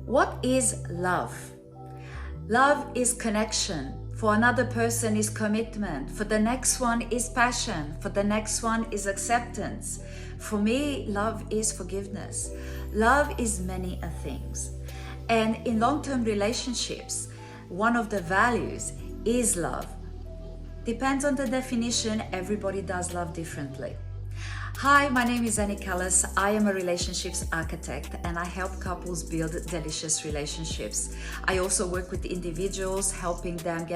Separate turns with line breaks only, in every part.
What is love? Love is connection. For another person is commitment. For the next one is passion. For the next one is acceptance. For me, love is forgiveness. Love is many things. And in long-term relationships, one of the values is love. Depends on the definition, everybody does love differently. Hi, my name is Annie Callis. I am a relationships architect and I help couples build delicious relationships. I also work with individuals, helping them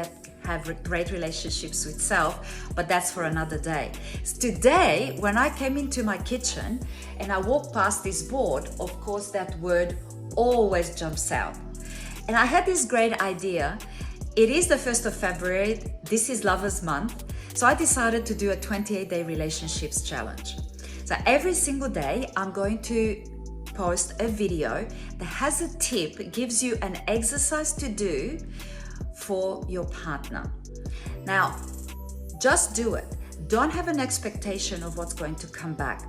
have great relationships with self, but that's for another day. Today, when I came into my kitchen and I walked past this board, of course that word always jumps out. And I had this great idea. It is the 1st of February, this is Lovers Month, so I decided to do a 28-day relationships challenge. So every single day, I'm going to post a video that has a tip, gives you an exercise to do for your partner. Now, just do it. Don't have an expectation of what's going to come back.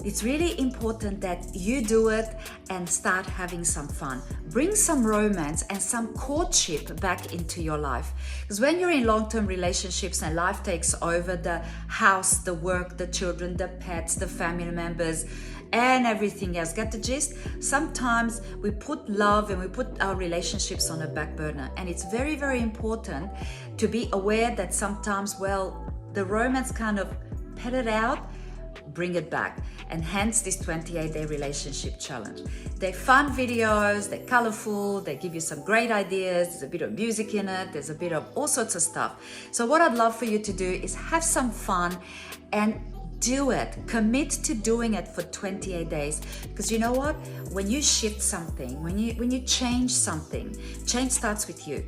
It's really important that you do it and start having some fun. Bring some romance and some courtship back into your life. Because when you're in long-term relationships and life takes over, the house, the work, the children, the pets, the family members, and everything else, get the gist? Sometimes we put love and we put our relationships on a back burner. And it's very, very important to be aware that sometimes, well, the romance kind of petted out, bring it back, and hence this 28-day relationship challenge. They're fun videos, they're colorful, they give you some great ideas, there's a bit of music in it, there's a bit of all sorts of stuff. So what I'd love for you to do is have some fun and do it. Commit to doing it for 28 days. Because you know what? When you shift something, when you change something, change starts with you.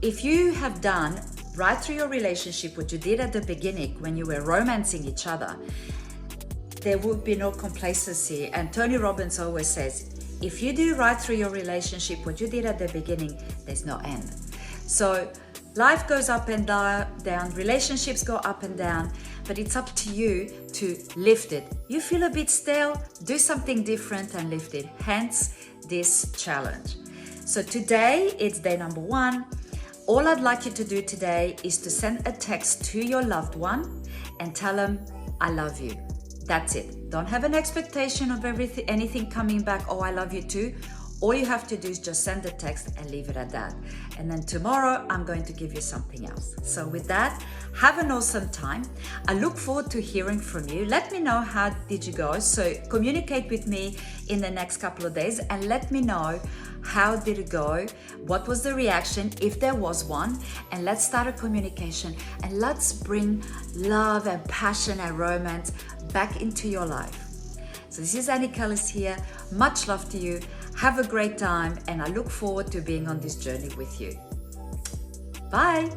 If you have done right through your relationship what you did at the beginning when you were romancing each other, there would be no complacency. And Tony Robbins always says, if you do right through your relationship what you did at the beginning, there's no end. So life goes up and down, relationships go up and down, but it's up to you to lift it. You feel a bit stale, do something different and lift it. Hence this challenge. So today it's day number 1. All I'd like you to do today is to send a text to your loved one and tell them, I love you. That's it. Don't have an expectation of anything coming back, oh, I love you too. All you have to do is just send a text and leave it at that. And then tomorrow, I'm going to give you something else. So with that, have an awesome time. I look forward to hearing from you. Let me know how did you go. So communicate with me in the next couple of days and let me know how did it go, what was the reaction, if there was one, and let's start a communication and let's bring love and passion and romance back into your life. So this is Annie Callis here. Much love to you. Have a great time and I look forward to being on this journey with you. Bye.